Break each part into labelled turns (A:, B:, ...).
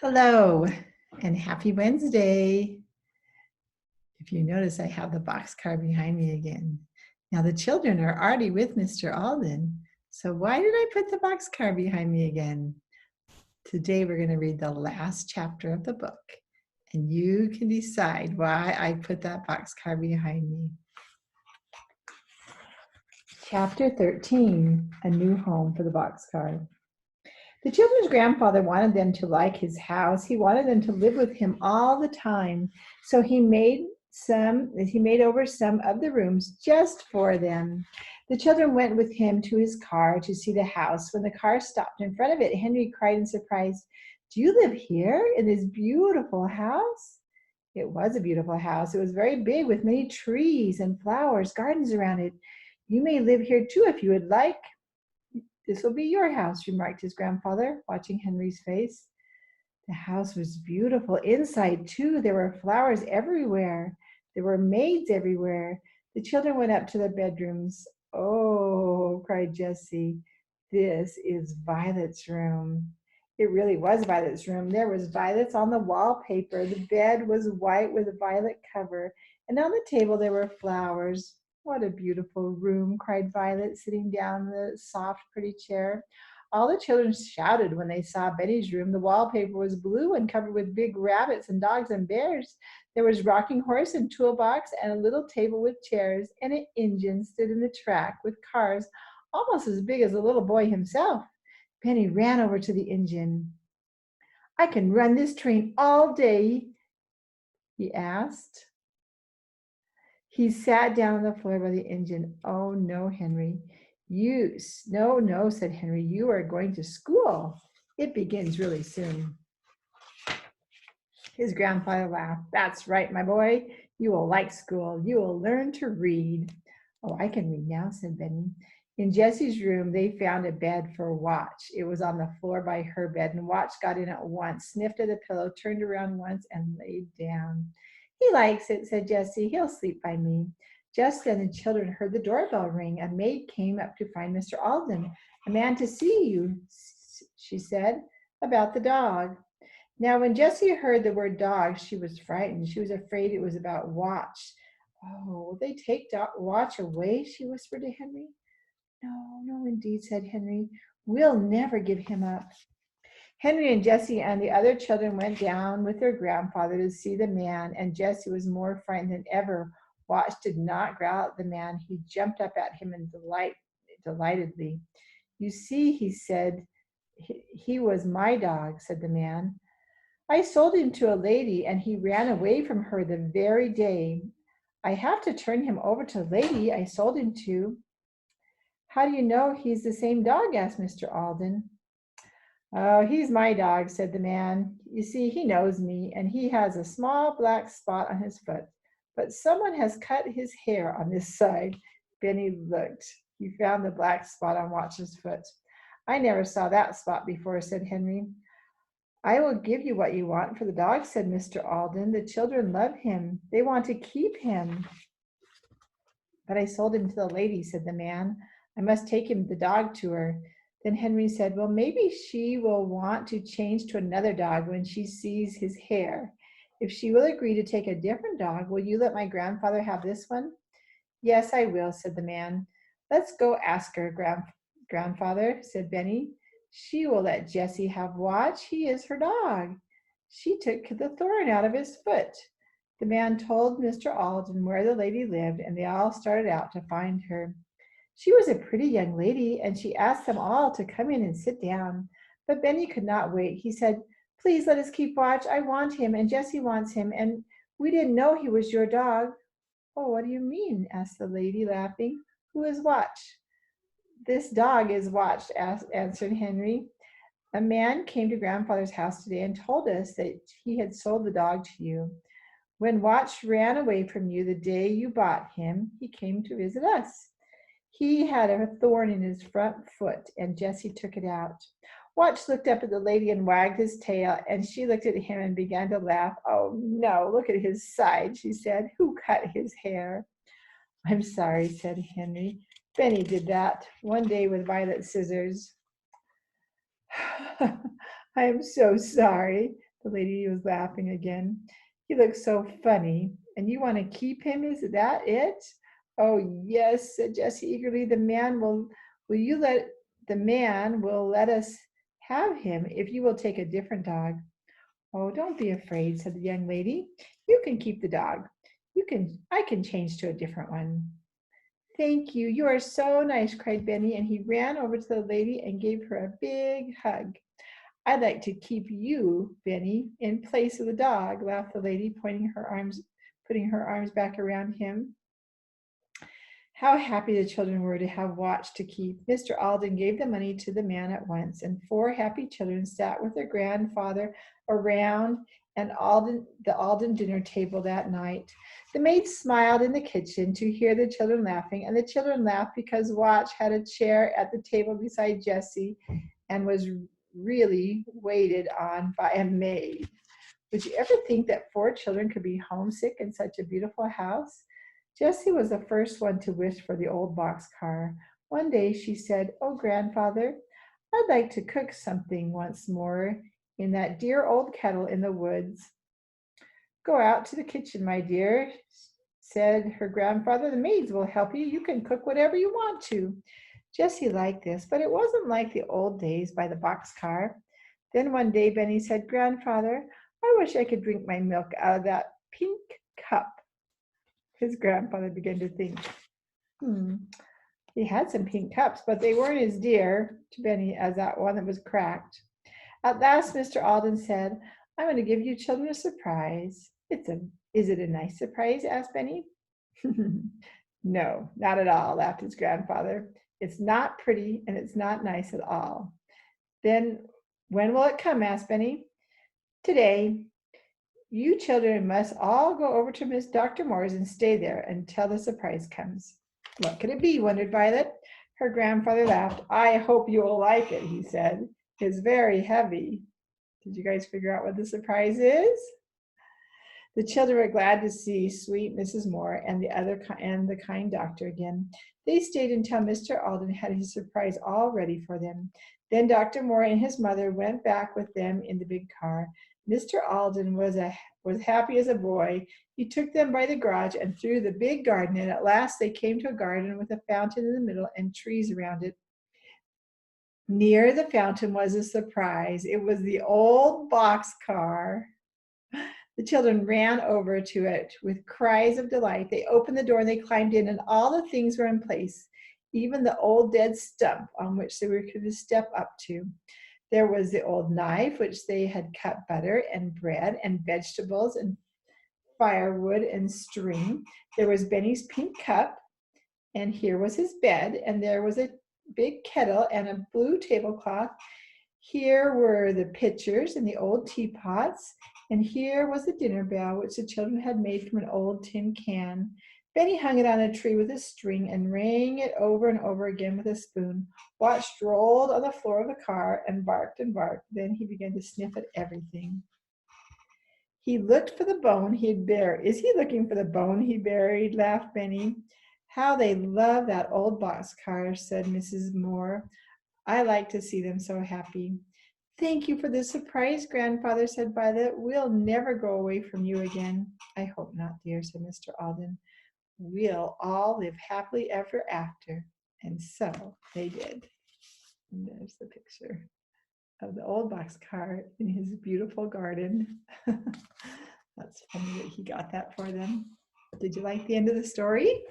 A: Hello and happy Wednesday. If you notice, I have the boxcar behind me again. Now the children are already with Mr. Alden. So why did I put the boxcar behind me again? Today we're going to read the last chapter of the book, and you can decide why I put that boxcar behind me. Chapter 13, A New Home for the Boxcar. The children's grandfather wanted them to like his house. He wanted them to live with him all the time. So he made over some of the rooms just for them. The children went with him to his car to see the house. When the car stopped in front of it, Henry cried in surprise, "Do you live here in this beautiful house?" It was a beautiful house. It was very big with many trees and flowers, gardens around it. "You may live here too if you would like. This will be your house," remarked his grandfather, watching Henry's face. The house was beautiful inside, too. There were flowers everywhere. There were maids everywhere. The children went up to their bedrooms. "Oh," cried Jessie, "this is Violet's room." It really was Violet's room. There was violets on the wallpaper. The bed was white with a violet cover, and on the table there were flowers. "What a beautiful room," cried Violet, sitting down in the soft, pretty chair. All the children shouted when they saw Betty's room. The wallpaper was blue and covered with big rabbits and dogs and bears. There was rocking horse and toolbox and a little table with chairs, and an engine stood in the track with cars almost as big as the little boy himself. Benny ran over to the engine. "I can run this train all day?" he asked. He sat down on the floor by the engine. "Oh, no, Henry. No, said Henry. "You are going to school. It begins really soon." His grandfather laughed. "That's right, my boy. You will like school. You will learn to read." "Oh, I can read now," said Benny. In Jessie's room, they found a bed for Watch. It was on the floor by her bed, and Watch got in at once, sniffed at the pillow, turned around once, and laid down. "He likes it," said Jessie. "He'll sleep by me." Just then the children heard the doorbell ring. A maid came up to find Mr. Alden. "A man to see you," she said, "about the dog." Now, when Jessie heard the word dog, she was frightened. She was afraid it was about Watch. "Oh, will they take Watch away?" she whispered to Henry. No, indeed," said Henry. "We'll never give him up." Henry and Jessie and the other children went down with their grandfather to see the man, and Jessie was more frightened than ever. Watch did not growl at the man. He jumped up at him delightedly. "You see," he said, he was my dog," said the man. "I sold him to a lady, and he ran away from her the very day. I have to turn him over to the lady I sold him to." "How do you know he's the same dog?" asked Mr. Alden. "Oh, he's my dog," said the man. "You see, he knows me, and he has a small black spot on his foot. But someone has cut his hair on this side." Benny looked. He found the black spot on Watch's foot. "I never saw that spot before," said Henry. "I will give you what you want for the dog," said Mr. Alden. "The children love him. They want to keep him." "But I sold him to the lady," said the man. "I must take the dog to her." Then Henry said, "Well, maybe she will want to change to another dog when she sees his hair. If she will agree to take a different dog, will you let my grandfather have this one?" "Yes, I will," said the man. "Let's go ask her, grandfather," said Benny. "She will let Jessie have Watch. He is her dog. She took the thorn out of his foot." The man told Mr. Alden where the lady lived, and they all started out to find her. She was a pretty young lady, and she asked them all to come in and sit down. But Benny could not wait. He said, "Please let us keep Watch. I want him, and Jessie wants him, and we didn't know he was your dog." "Oh, what do you mean?" asked the lady, laughing. "Who is Watch?" "This dog is Watch," answered Henry. "A man came to grandfather's house today and told us that he had sold the dog to you. When Watch ran away from you the day you bought him, he came to visit us. He had a thorn in his front foot, and Jessie took it out." Watch looked up at the lady and wagged his tail, and she looked at him and began to laugh. "Oh, no, look at his side," she said. "Who cut his hair?" "I'm sorry," said Henry. "Benny did that one day with violet scissors." "I am so sorry. The lady was laughing again. He looks so funny. And you want to keep him? Is that it? Oh, yes, said Jessie eagerly. The man will let us have him if you will take a different dog. Oh, don't be afraid, said the young lady. You can keep the dog. I can change to a different one. Thank you. You are so nice, cried Benny, and he ran over to the lady and gave her a big hug. I'd like to keep you, Benny, in place of the dog, laughed the lady, putting her arms back around him. How happy the children were to have Watch to keep. Mr. Alden gave the money to the man at once, and 4 happy children sat with their grandfather around the Alden dinner table that night. The maid smiled in the kitchen to hear the children laughing, and the children laughed because Watch had a chair at the table beside Jessie and was really waited on by a maid. Would you ever think that 4 children could be homesick in such a beautiful house? Jessie was the first one to wish for the old boxcar. One day she said, "Oh, grandfather, I'd like to cook something once more in that dear old kettle in the woods." "Go out to the kitchen, my dear," said her grandfather. "The maids will help you. You can cook whatever you want to." Jessie liked this, but it wasn't like the old days by the boxcar. Then one day Benny said, "Grandfather, I wish I could drink my milk out of that pink cup." His grandfather began to think, he had some pink cups, but they weren't as dear to Benny as that one that was cracked. At last, Mr. Alden said, "I'm going to give you children a surprise." Is it a nice surprise?" asked Benny. "No, not at all," laughed his grandfather. "It's not pretty and it's not nice at all." "Then when will it come?" asked Benny. "Today. You children must all go over to Miss Dr. Moore's and stay there until the surprise comes." "What could it be?" wondered Violet. Her grandfather laughed. "I hope you will like it," he said. "It's very heavy." Did you guys figure out what the surprise is? The children were glad to see sweet Mrs. Moore and the kind doctor again. They stayed until Mr. Alden had his surprise all ready for them. Then Dr. Moore and his mother went back with them in the big car. Mr. Alden was happy as a boy. He took them by the garage and through the big garden, and at last they came to a garden with a fountain in the middle and trees around it. Near the fountain was a surprise. It was the old boxcar. The children ran over to it with cries of delight. They opened the door and they climbed in, and all the things were in place, even the old dead stump on which they were going to step up to. There was the old knife, which they had cut butter and bread and vegetables and firewood and string. There was Benny's pink cup, and here was his bed, and there was a big kettle and a blue tablecloth. Here were the pitchers and the old teapots, and here was the dinner bell, which the children had made from an old tin can. Benny hung it on a tree with a string and rang it over and over again with a spoon. Watch rolled on the floor of the car and barked and barked. Then he began to sniff at everything. He looked for the bone he'd buried. "Is he looking for the bone he buried?" laughed Benny. "How they love that old boxcar," said Mrs. Moore. "I like to see them so happy." "Thank you for the surprise, grandfather," said Violet. "We'll never go away from you again." "I hope not, dear," said Mr. Alden. "We'll all live happily ever after." And so they did. And there's the picture of the old boxcar in his beautiful garden. That's funny that he got that for them. Did you like the end of the story?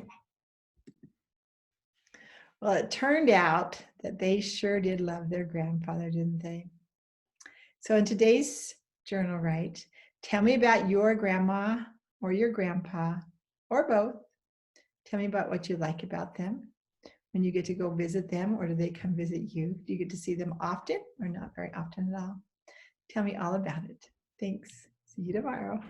A: Well, it turned out that they sure did love their grandfather, didn't they? So in today's journal write, tell me about your grandma or your grandpa or both. Tell me about what you like about them. When you get to go visit them, or do they come visit you? Do you get to see them often or not very often at all? Tell me all about it. Thanks. See you tomorrow.